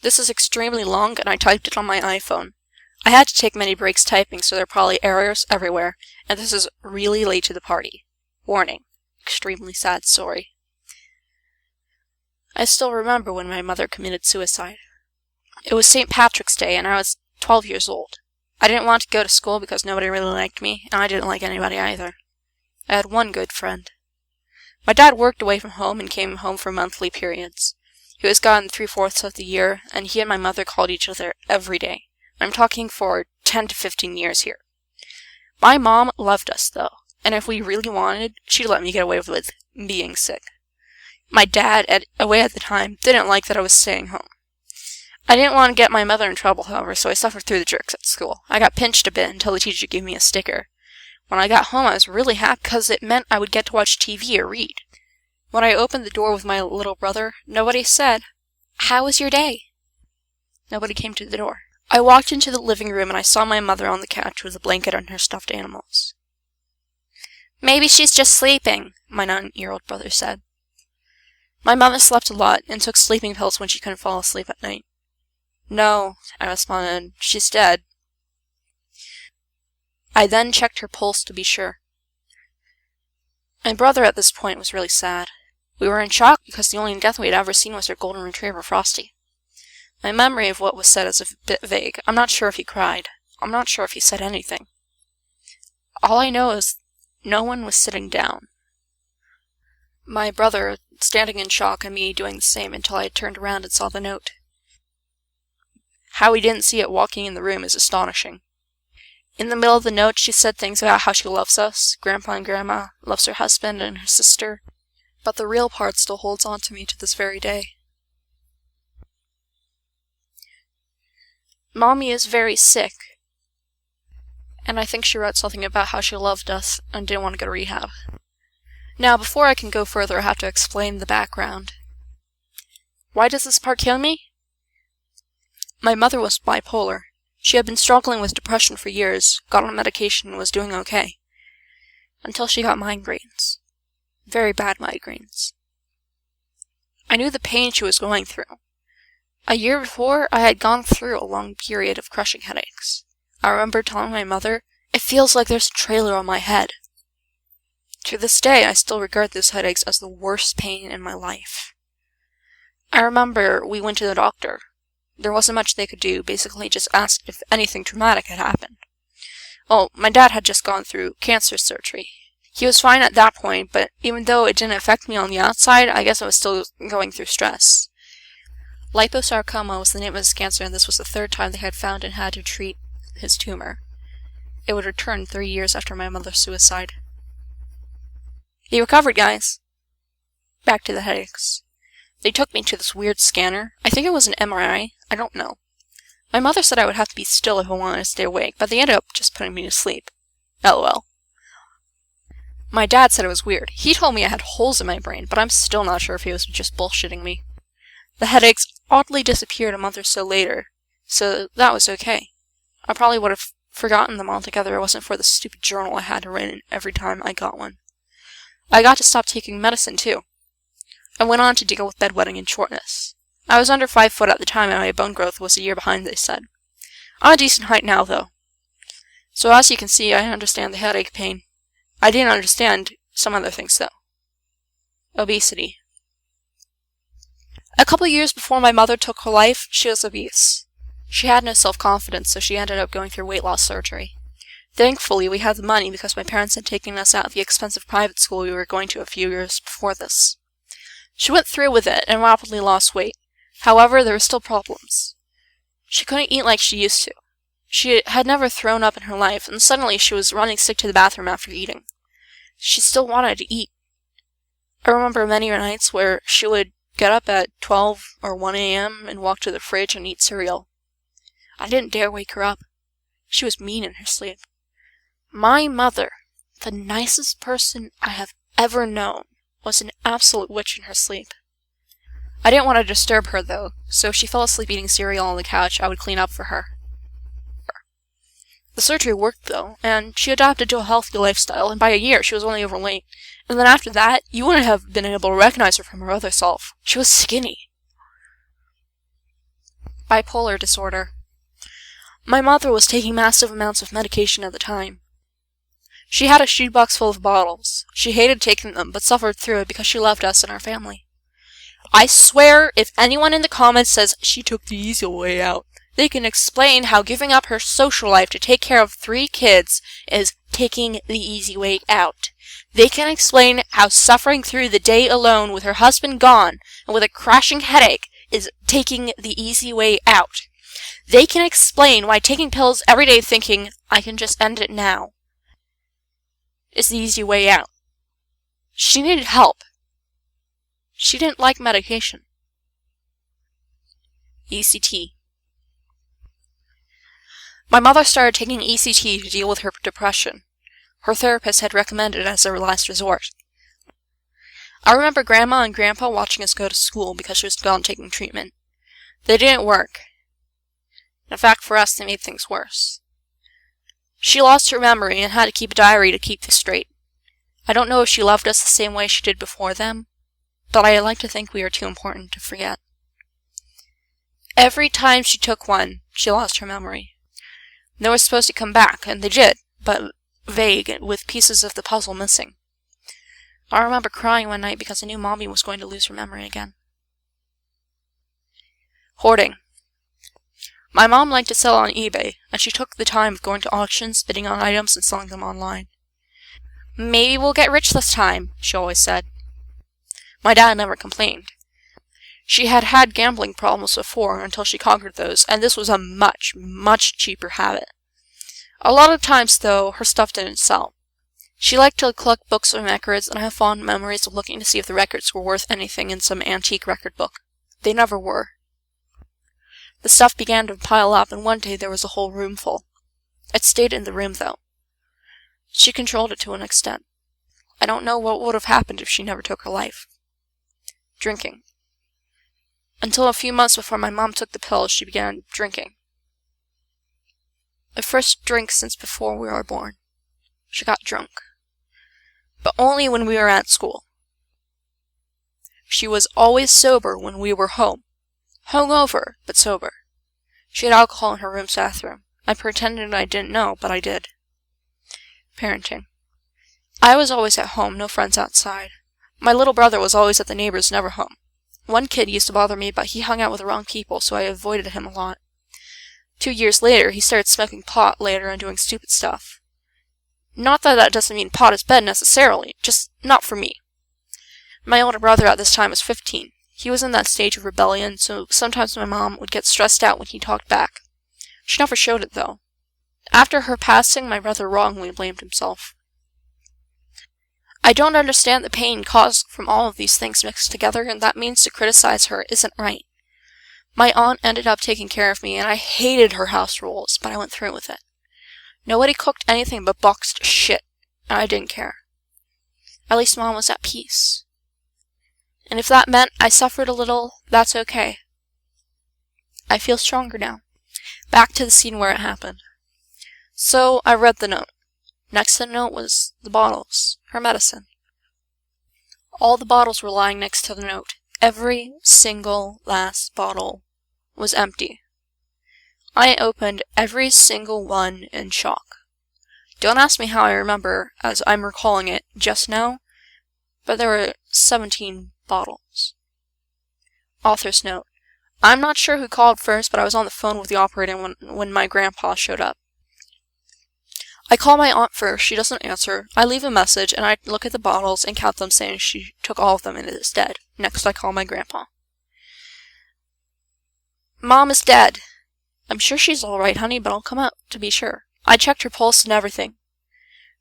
This is extremely long, and I typed it on my iPhone. I had to take many breaks typing, so there are probably errors everywhere, and this is really late to the party. Warning. Extremely sad story. I still remember when my mother committed suicide. It was St. Patrick's Day, and I was 12 years old. I didn't want to go to school because nobody really liked me, and I didn't like anybody either. I had one good friend. My dad worked away from home and came home for monthly periods. He was gone 3/4 of the year, and he and my mother called each other every day. I'm talking for 10 to 15 years here. My mom loved us, though, and if we really wanted, she'd let me get away with being sick. My dad, away at the time, didn't like that I was staying home. I didn't want to get my mother in trouble, however, so I suffered through the jerks at school. I got pinched a bit until the teacher gave me a sticker. When I got home, I was really happy because it meant I would get to watch TV or read. When I opened the door with my little brother, nobody said, "How was your day?" Nobody came to the door. I walked into the living room and I saw my mother on the couch with a blanket on her stuffed animals. "Maybe she's just sleeping," my 9-year-old brother said. My mother slept a lot and took sleeping pills when she couldn't fall asleep at night. "No," I responded, "she's dead." I then checked her pulse to be sure. My brother at this point was really sad. We were in shock because the only death we had ever seen was her golden retriever, Frosty. My memory of what was said is a bit vague. I'm not sure if he cried. I'm not sure if he said anything. All I know is no one was sitting down. My brother standing in shock and me doing the same until I had turned around and saw the note. How he didn't see it walking in the room is astonishing. In the middle of the note, she said things about how she loves us, Grandpa and Grandma, loves her husband and her sister, but the real part still holds on to me to this very day. Mommy is very sick, and I think she wrote something about how she loved us and didn't want to go to rehab. Now, before I can go further, I have to explain the background. Why does this part kill me? My mother was bipolar. She had been struggling with depression for years, got on medication and was doing okay. Until she got migraines. Very bad migraines. I knew the pain she was going through. A year before, I had gone through a long period of crushing headaches. I remember telling my mother, "It feels like there's a trailer on my head." To this day, I still regard those headaches as the worst pain in my life. I remember we went to the doctor. There wasn't much they could do, basically just asked if anything traumatic had happened. Well, my dad had just gone through cancer surgery. He was fine at that point, but even though it didn't affect me on the outside, I guess I was still going through stress. Liposarcoma was the name of his cancer, and this was the 3rd time they had found and had to treat his tumor. It would return 3 years after my mother's suicide. He recovered, guys. Back to the headaches. They took me to this weird scanner. I think it was an MRI. I don't know. My mother said I would have to be still if I wanted to stay awake, but they ended up just putting me to sleep. LOL. My dad said it was weird. He told me I had holes in my brain, but I'm still not sure if he was just bullshitting me. The headaches oddly disappeared a month or so later, so that was okay. I probably would have forgotten them altogether if it wasn't for the stupid journal I had to write in every time I got one. I got to stop taking medicine, too. I went on to deal with bedwetting and shortness. I was under 5 foot at the time and my bone growth was a year behind, they said. I'm a decent height now, though. So as you can see, I understand the headache pain. I didn't understand some other things, though. Obesity. A couple years before my mother took her life, she was obese. She had no self-confidence, so she ended up going through weight loss surgery. Thankfully, we had the money because my parents had taken us out of the expensive private school we were going to a few years before this. She went through with it and rapidly lost weight. However, there were still problems. She couldn't eat like she used to. She had never thrown up in her life, and suddenly she was running sick to the bathroom after eating. She still wanted to eat. I remember many nights where she would get up at 12 or 1 a.m. and walk to the fridge and eat cereal. I didn't dare wake her up. She was mean in her sleep. My mother, the nicest person I have ever known, was an absolute witch in her sleep. I didn't want to disturb her, though, so if she fell asleep eating cereal on the couch, I would clean up for her. The surgery worked, though, and she adapted to a healthy lifestyle, and by a year she was only overweight. And then after that, you wouldn't have been able to recognize her from her other self. She was skinny. Bipolar disorder. My mother was taking massive amounts of medication at the time. She had a shoebox full of bottles. She hated taking them, but suffered through it because she loved us and our family. I swear, if anyone in the comments says she took the easy way out, they can explain how giving up her social life to take care of 3 kids is taking the easy way out. They can explain how suffering through the day alone with her husband gone and with a crashing headache is taking the easy way out. They can explain why taking pills every day thinking, I can just end it now, is the easy way out. She needed help. She didn't like medication. ECT. My mother started taking ECT to deal with her depression. Her therapist had recommended it as her last resort. I remember Grandma and Grandpa watching us go to school because she was gone taking treatment. They didn't work. In fact, for us, they made things worse. She lost her memory and had to keep a diary to keep this straight. I don't know if she loved us the same way she did before them, but I like to think we are too important to forget. Every time she took one, she lost her memory. They were supposed to come back, and they did, but vague, with pieces of the puzzle missing. I remember crying one night because I knew Mommy was going to lose her memory again. Hoarding. My mom liked to sell on eBay, and she took the time of going to auctions, bidding on items, and selling them online. Maybe we'll get rich this time, she always said. My dad never complained. She had had gambling problems before until she conquered those, and this was a much, much cheaper habit. A lot of times, though, her stuff didn't sell. She liked to collect books and records, and I have fond memories of looking to see if the records were worth anything in some antique record book. They never were. The stuff began to pile up, and one day there was a whole room full. It stayed in the room, though. She controlled it to an extent. I don't know what would have happened if she never took her life. Drinking. Until a few months before my mom took the pills, she began drinking. The first drink since before we were born. She got drunk. But only when we were at school. She was always sober when we were home. Hungover, but sober. She had alcohol in her room's bathroom. I pretended I didn't know, but I did. Parenting. I was always at home, no friends outside. My little brother was always at the neighbor's, never home. One kid used to bother me, but he hung out with the wrong people, so I avoided him a lot. 2 years later, he started smoking pot later and doing stupid stuff. Not that that doesn't mean pot is bad necessarily, just not for me. My older brother at this time was 15. He was in that stage of rebellion, so sometimes my mom would get stressed out when he talked back. She never showed it, though. After her passing, my brother wrongly blamed himself. I don't understand the pain caused from all of these things mixed together, and that means to criticize her isn't right. My aunt ended up taking care of me, and I hated her house rules, but I went through with it. Nobody cooked anything but boxed shit, and I didn't care. At least Mom was at peace. And if that meant I suffered a little, that's okay. I feel stronger now. Back to the scene where it happened. So I read the note. Next to the note was the bottles, her medicine. All the bottles were lying next to the note. Every single last bottle was empty. I opened every single one in shock. Don't ask me how I remember, as I'm recalling it just now, but there were 17 bottles. Author's note. I'm not sure who called first, but I was on the phone with the operator when my grandpa showed up. I call my aunt first, she doesn't answer. I leave a message, and I look at the bottles and count them, saying she took all of them and is dead. Next, I call my grandpa. Mom is dead. I'm sure she's alright, honey, but I'll come out to be sure. I checked her pulse and everything.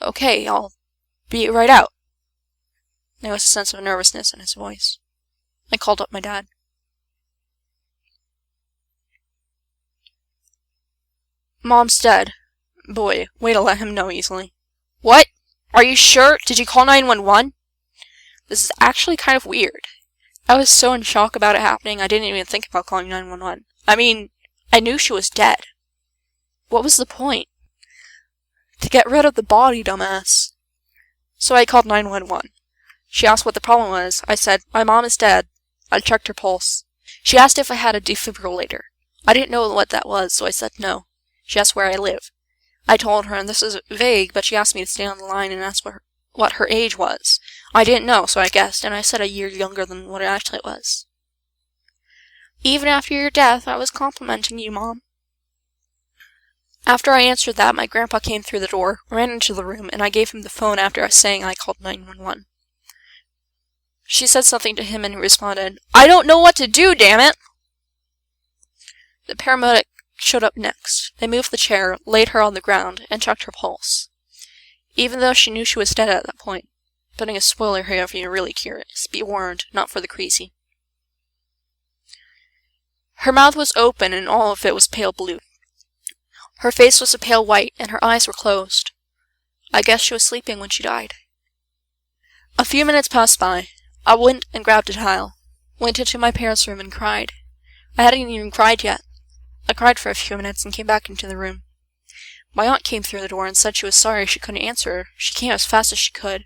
Okay, I'll be right out. There was a sense of nervousness in his voice. I called up my dad. Mom's dead. Boy, way to let him know easily. What? Are you sure? Did you call 911? This is actually kind of weird. I was so in shock about it happening, I didn't even think about calling 911. I mean, I knew she was dead. What was the point? To get rid of the body, dumbass. So I called 911. She asked what the problem was. I said, my mom is dead. I checked her pulse. She asked if I had a defibrillator. I didn't know what that was, so I said no. She asked where I live. I told her, and this is vague, but she asked me to stay on the line and ask what her age was. I didn't know, so I guessed, and I said a year younger than what it actually was. Even after your death, I was complimenting you, Mom. After I answered that, my grandpa came through the door, ran into the room, and I gave him the phone after saying I called 911. She said something to him, and he responded, "I don't know what to do, damn it!" The paramedic showed up next. They moved the chair, laid her on the ground, and checked her pulse. Even though she knew she was dead at that point. Putting a spoiler here if you're really curious. Be warned, not for the crazy. Her mouth was open, and all of it was pale blue. Her face was a pale white, and her eyes were closed. I guess she was sleeping when she died. A few minutes passed by. I went and grabbed a towel, went into my parents' room and cried. I hadn't even cried yet. I cried for a few minutes and came back into the room. My aunt came through the door and said she was sorry she couldn't answer her. She came as fast as she could.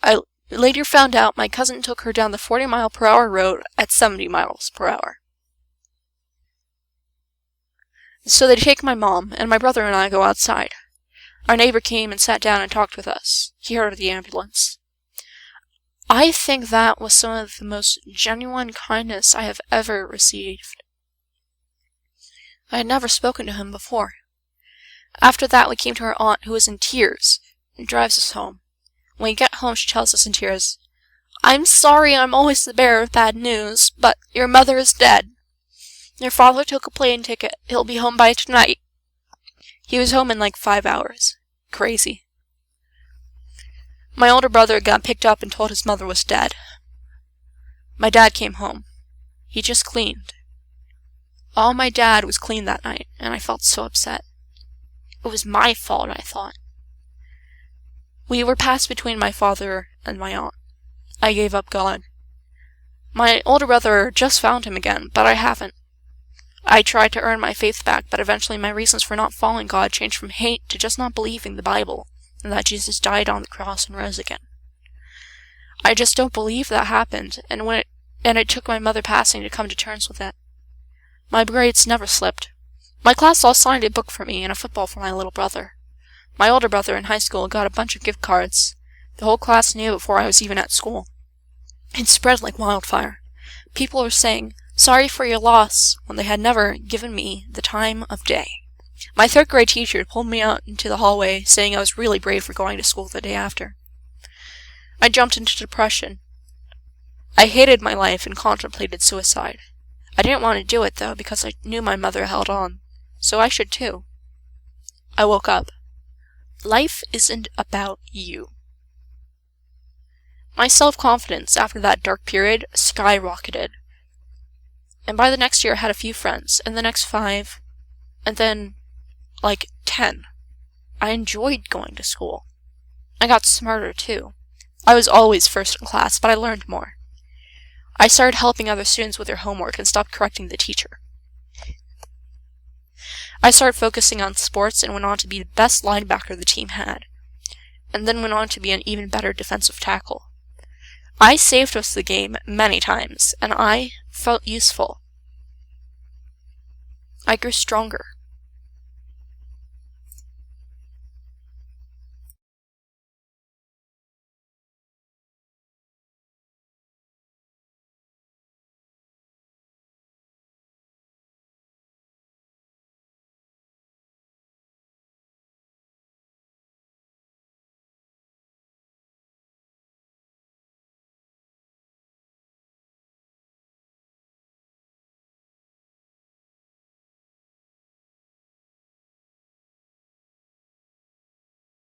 I later found out my cousin took her down the 40-mile-per-hour road at 70 miles per hour. So they take my mom, and my brother and I go outside. Our neighbor came and sat down and talked with us. He heard of the ambulance. I think that was some of the most genuine kindness I have ever received. I had never spoken to him before. After that, we came to our aunt, who was in tears, and drives us home. When we get home, she tells us in tears, "I'm sorry I'm always the bearer of bad news, but your mother is dead. Your father took a plane ticket. He'll be home by tonight." He was home in like 5 hours. Crazy. My older brother got picked up and told his mother was dead. My dad came home. He just cleaned. All my dad was clean that night, and I felt so upset. It was my fault, I thought. We were passed between my father and my aunt. I gave up God. My older brother just found him again, but I haven't. I tried to earn my faith back, but eventually my reasons for not following God changed from hate to just not believing the Bible, and that Jesus died on the cross and rose again. I just don't believe that happened, and it took my mother passing to come to terms with it. My grades never slipped. My class all signed a book for me and a football for my little brother. My older brother in high school got a bunch of gift cards. The whole class knew before I was even at school. It spread like wildfire. People were saying, "Sorry for your loss," when they had never given me the time of day. My third-grade teacher pulled me out into the hallway, saying I was really brave for going to school the day after. I jumped into depression. I hated my life and contemplated suicide. I didn't want to do it, though, because I knew my mother held on. So I should, too. I woke up. Life isn't about you. My self-confidence after that dark period skyrocketed. And by the next year I had a few friends, and the next 5, and then, 10. I enjoyed going to school. I got smarter, too. I was always first in class, but I learned more. I started helping other students with their homework and stopped correcting the teacher. I started focusing on sports and went on to be the best linebacker the team had, and then went on to be an even better defensive tackle. I saved us the game many times, and I felt useful. I grew stronger.